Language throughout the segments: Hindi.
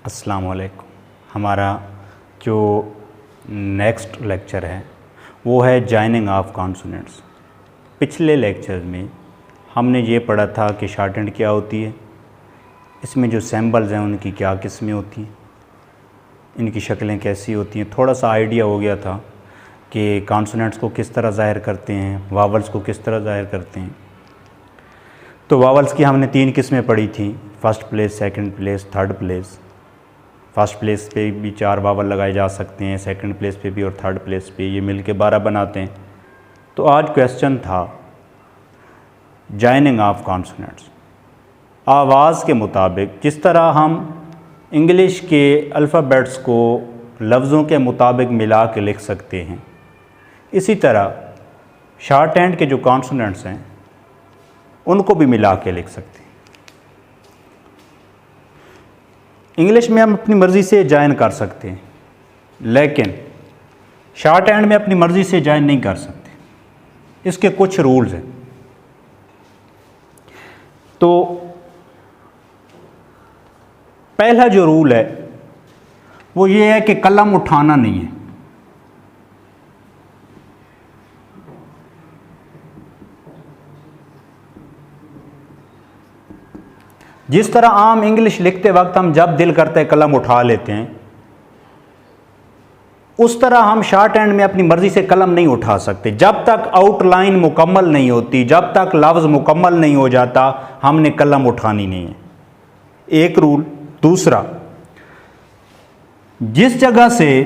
अस्सलाम वालेकुम। हमारा जो नेक्स्ट लेक्चर है वो है जॉइनिंग ऑफ कॉन्सोनेंट्स। पिछले लेक्चर में हमने ये पढ़ा था कि शॉर्टेंड क्या होती है, इसमें जो सिंबल्स हैं उनकी क्या किस्में होती हैं, इनकी शक्लें कैसी होती हैं। थोड़ा सा आइडिया हो गया था कि कॉन्सोनेंट्स को किस तरह ज़ाहिर करते हैं, वावल्स को किस तरह ज़ाहिर करते हैं। तो वावल्स की हमने 3 किस्में पढ़ी थी, first place, second place, third place. First place पे भी 4 वावल लगाए जा सकते हैं, सेकंड प्लेस पे भी और थर्ड प्लेस पे, ये मिल के 12 बनाते हैं। तो आज क्वेश्चन था जॉइनिंग ऑफ कॉन्सोनेंट्स। आवाज़ के मुताबिक जिस तरह हम इंग्लिश के अल्फ़ाबेट्स को लफ्ज़ों के मुताबिक मिला के लिख सकते हैं, इसी तरह शॉर्ट हैंड के जो कॉन्सोनेंट्स हैं उनको भी मिला के लिख सकते हैं। इंग्लिश में हम अपनी मर्ज़ी से जॉइन कर सकते हैं, लेकिन शॉर्ट हैंड में अपनी मर्ज़ी से जॉइन नहीं कर सकते। इसके कुछ रूल्स हैं। तो पहला जो रूल है वो ये है कि कलम उठाना नहीं है। जिस तरह आम इंग्लिश लिखते वक्त हम जब दिल करते हैं कलम उठा लेते हैं, उस तरह हम शॉर्ट हैंड में अपनी मर्जी से कलम नहीं उठा सकते। जब तक आउटलाइन मुकम्मल नहीं होती, जब तक लफ्ज़ मुकम्मल नहीं हो जाता, हमने कलम उठानी नहीं है। एक रूल। दूसरा, जिस जगह से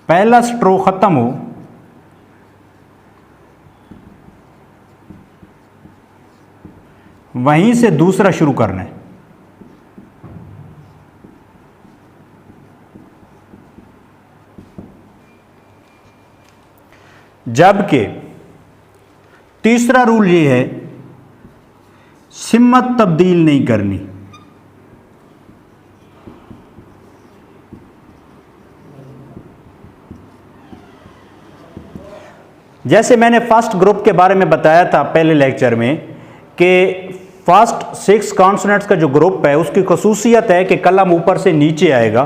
पहला स्ट्रोक ख़त्म हो वहीं से दूसरा शुरू करना है। जबकि तीसरा रूल ये है, सिम्मत तब्दील नहीं करनी। जैसे मैंने फर्स्ट ग्रुप के बारे में बताया था पहले लेक्चर में कि फर्स्ट 6 कॉन्सोनेंट्स का जो ग्रुप है उसकी खसूसियत है कि कलम ऊपर से नीचे आएगा।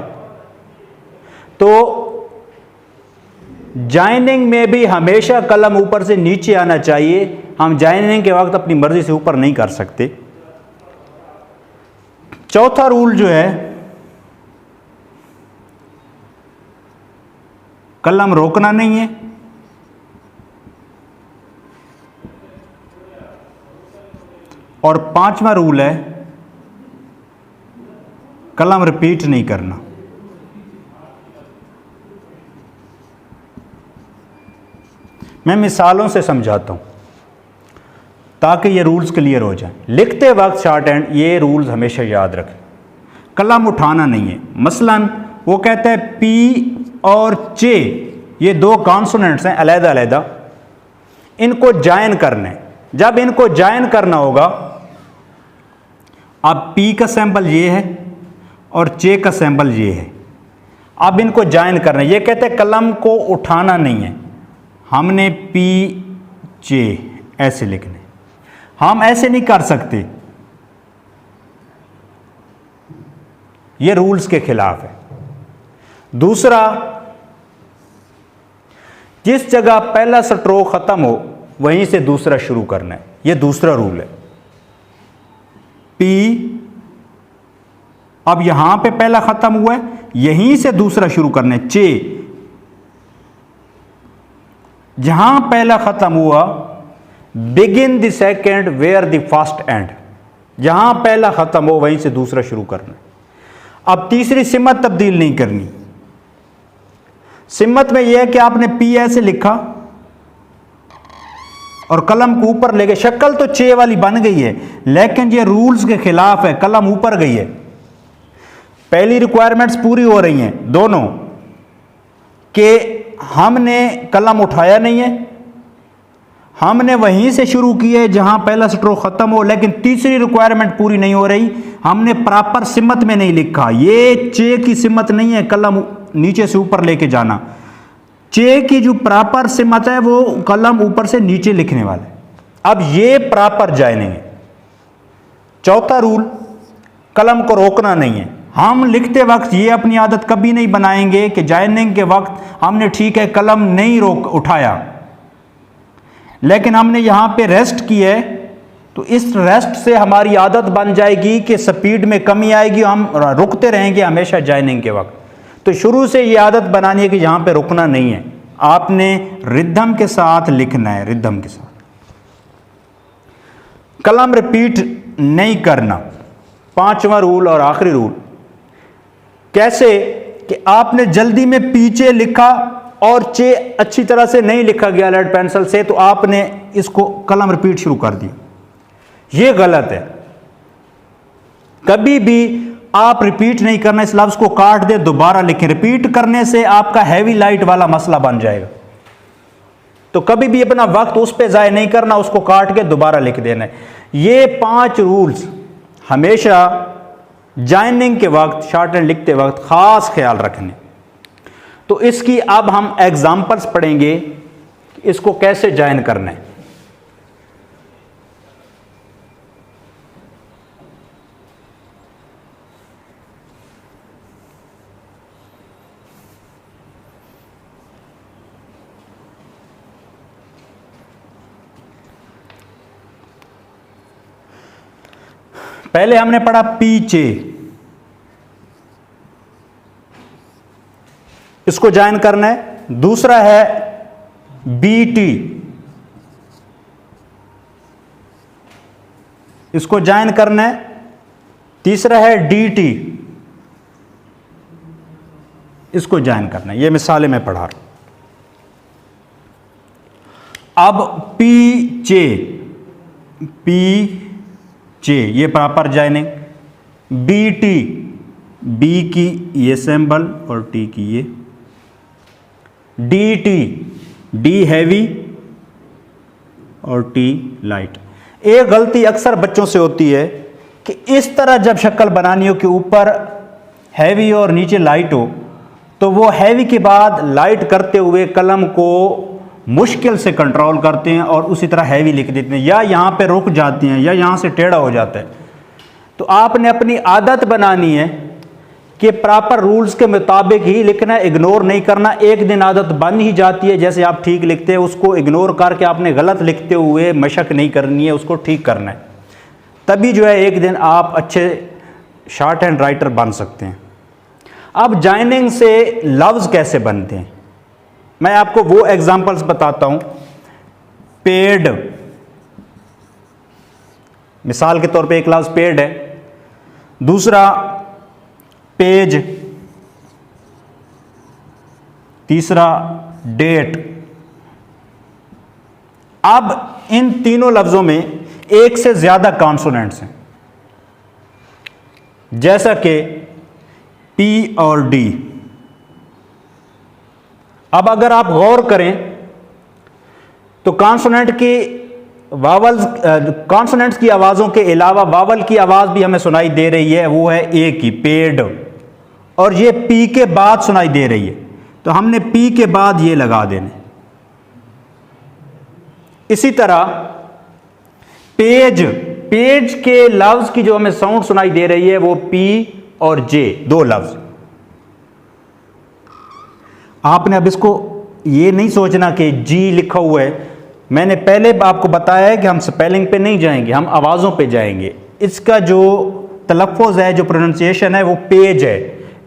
तो जॉइनिंग में भी हमेशा कलम ऊपर से नीचे आना चाहिए। हम जॉइनिंग के वक्त अपनी मर्जी से ऊपर नहीं कर सकते। चौथा रूल जो है, कलम रोकना नहीं है। और 5वां रूल है, कलम रिपीट नहीं करना। मैं मिसालों से समझाता हूं ताकि ये रूल्स क्लियर हो जाएं। लिखते वक्त शॉर्ट हैंड ये रूल्स हमेशा याद रखें। कलम उठाना नहीं है। मसलन वो कहता है पी और चे, ये 2 कॉन्सोनेंट्स हैं अलग अलग, इनको जॉइन करना है। जब इनको जॉइन करना होगा, अब पी का सैंपल ये है और चे का सैंपल ये है, अब इनको जॉइन करना है। ये कहते हैं कलम को उठाना नहीं है, हमने पी चे ऐसे लिखने। हम ऐसे नहीं कर सकते, ये रूल्स के खिलाफ है। दूसरा, जिस जगह पहला स्ट्रोक खत्म हो वहीं से दूसरा शुरू करना है, ये दूसरा रूल है। पी, अब यहां पे पहला खत्म हुआ है, यहीं से दूसरा शुरू करना है। चे, जहां पहला खत्म हुआ, begin the second where the first end, जहां पहला खत्म हो वहीं से दूसरा शुरू करना है। अब तीसरी, सिम्मत तब्दील नहीं करनी। सिम्मत में यह है कि आपने पी ऐसे लिखा और कलम को ऊपर ले गए। शक्ल तो चे वाली बन गई है, लेकिन ये रूल्स के खिलाफ है, कलम ऊपर गई है। पहली रिक्वायरमेंट्स पूरी हो रही हैं दोनों, कि हमने कलम उठाया नहीं है, हमने वहीं से शुरू किया है जहां पहला स्ट्रोक खत्म हो। लेकिन तीसरी रिक्वायरमेंट पूरी नहीं हो रही, हमने प्रॉपर सिम्मत में नहीं लिखा। ये चे की सिम्मत नहीं है, कलम नीचे से ऊपर लेके जाना। चे की जो प्रॉपर सिमत है वो कलम ऊपर से नीचे लिखने वाला है। अब ये प्रॉपर जॉइनिंग है। चौथा रूल, कलम को रोकना नहीं है। हम लिखते वक्त ये अपनी आदत कभी नहीं बनाएंगे कि जॉइनिंग के वक्त हमने ठीक है कलम नहीं रोक उठाया, लेकिन हमने यहां पे रेस्ट की है, तो इस रेस्ट से हमारी आदत बन जाएगी कि स्पीड में कमी आएगी, हम रुकते रहेंगे हमेशा जॉइनिंग के वक्त। तो शुरू से ये आदत बनानी है कि यहां पे रुकना नहीं है, आपने रिदम के साथ लिखना है, रिदम के साथ। कलम रिपीट नहीं करना, पांचवा रूल और आखिरी रूल। कैसे कि आपने जल्दी में पीछे लिखा और चे अच्छी तरह से नहीं लिखा गया लेड पेंसिल से, तो आपने इसको कलम रिपीट शुरू कर दी, ये गलत है। कभी भी आप रिपीट नहीं करना, इस लफ्ज को काट दे दोबारा लिखें। रिपीट करने से आपका हैवी लाइट वाला मसला बन जाएगा। तो कभी भी अपना वक्त उस पे जाया नहीं करना, उसको काट के दोबारा लिख देना है। ये 5 रूल्स हमेशा जॉइनिंग के वक्त, शॉर्ट हैंड लिखते वक्त खास ख्याल रखने। तो इसकी अब हम एग्जांपल्स पढ़ेंगे, इसको कैसे जॉइन करना है। पहले हमने पढ़ा पीछे, इसको जॉइन करना है। दूसरा है बीटी, इसको जॉइन करना है। तीसरा है डीटी, इसको जॉइन करना है। ये मिसालें मैं पढ़ा रहा हूं। अब पीछे, पीछे ये प्रॉपर जॉइनिंग। बीटी, बी की ये सिंबल और टी की ये। डीटी, डी हैवी और टी लाइट। एक गलती अक्सर बच्चों से होती है कि इस तरह जब शक्ल बनानी हो कि ऊपर हैवी और नीचे लाइट हो, तो वो हैवी के बाद लाइट करते हुए कलम को मुश्किल से कंट्रोल करते हैं और उसी तरह हैवी लिख देते हैं, या यहाँ पे रुक जाते हैं, या यहाँ से टेढ़ा हो जाता है। तो आपने अपनी आदत बनानी है कि प्रॉपर रूल्स के मुताबिक ही लिखना है, इग्नोर नहीं करना। एक दिन आदत बन ही जाती है, जैसे आप ठीक लिखते हैं उसको इग्नोर करके आपने गलत लिखते हुए मशक नहीं करनी है, उसको ठीक करना है। तभी जो है एक दिन आप अच्छे शॉर्ट हैंड राइटर बन सकते हैं। अब जॉइनिंग से लफ्ज़ कैसे बनते हैं, मैं आपको वो एग्जांपल्स बताता हूं। पेड, मिसाल के तौर पे एक लफ्ज़ पेड है। दूसरा पेज, तीसरा डेट। अब इन तीनों लफ्जों में एक से ज्यादा कॉन्सोनेंट्स हैं, जैसा कि पी और डी। अब अगर आप गौर करें तो कॉन्सोनेंट की वावल्स, कॉन्सोनेंट्स की आवाज़ों के अलावा वावल की आवाज़ भी हमें सुनाई दे रही है, वो है ए की, पेड, और ये पी के बाद सुनाई दे रही है, तो हमने पी के बाद ये लगा देने। इसी तरह पेज, पेज के लफ्ज़ की जो हमें साउंड सुनाई दे रही है वो पी और जे, 2 लफ्ज़। आपने अब इसको ये नहीं सोचना कि जी लिखा हुआ है। मैंने पहले आपको बताया है कि हम स्पेलिंग पे नहीं जाएंगे, हम आवाज़ों पे जाएंगे। इसका जो तलफ़्फ़ुज़ है, जो प्रोनाउंसिएशन है, वो पेज है।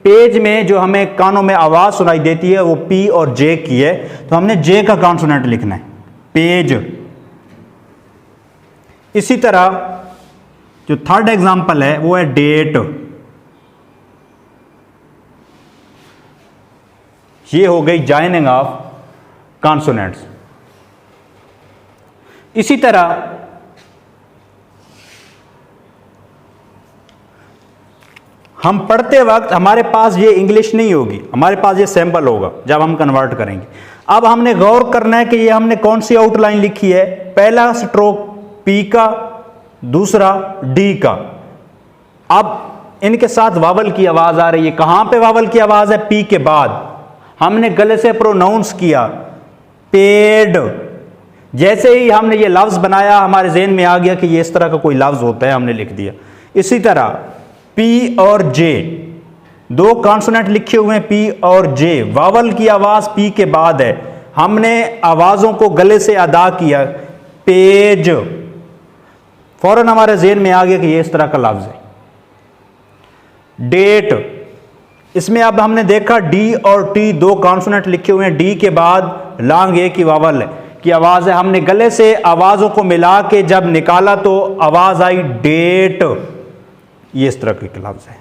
पेज में जो हमें कानों में आवाज़ सुनाई देती है वो पी और जे की है, तो हमने जे का कॉन्सोनेंट लिखना है, पेज। इसी तरह जो थर्ड एग्जाम्पल है वो है डेट। ये हो गई जॉइनिंग ऑफ कॉन्सोनेंट्स। इसी तरह हम पढ़ते वक्त हमारे पास ये इंग्लिश नहीं होगी, हमारे पास ये सैंपल होगा जब हम कन्वर्ट करेंगे। अब हमने गौर करना है कि ये हमने कौन सी आउटलाइन लिखी है। पहला स्ट्रोक पी का, दूसरा डी का। अब इनके साथ वावल की आवाज आ रही है। कहां पे वावल की आवाज है? पी के बाद। हमने गले से प्रोनाउंस किया पेड, जैसे ही हमने ये लफ्ज़ बनाया हमारे जहन में आ गया कि ये इस तरह का कोई लफ्ज़ होता है, हमने लिख दिया। इसी तरह पी और जे, दो कॉन्सोनेंट लिखे हुए हैं पी और जे, वावल की आवाज़ पी के बाद है, हमने आवाज़ों को गले से अदा किया, पेज, फौरन हमारे जहन में आ गया कि ये इस तरह का लफ्ज़ है। डेट, इसमें अब हमने देखा डी और टी दो कॉन्सोनेंट लिखे हुए हैं, डी के बाद लॉन्ग ए की वावल की आवाज़ है, हमने गले से आवाज़ों को मिला के जब निकाला तो आवाज़ आई डेट, ये इस तरह के लफ्ज़ है।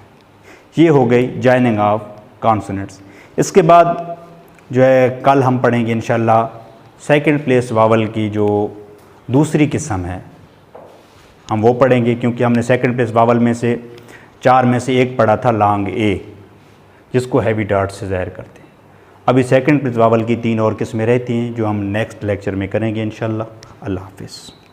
ये हो गई जॉइनिंग ऑफ कॉन्सोनेंट्स। इसके बाद जो है कल हम पढ़ेंगे इंशाल्लाह सेकंड प्लेस वावल की जो दूसरी किस्म है, हम वो पढ़ेंगे, क्योंकि हमने सेकंड प्लेस वावल में से 4 में से एक पढ़ा था लॉन्ग ए, जिसको हैवी डार्ट से ज़ाहिर करते हैं। अभी सेकंड प्लेस वावल की 3 और किस्में रहती हैं जो हम नेक्स्ट लेक्चर में करेंगे इंशाल्लाह। अल्लाह हाफिज़।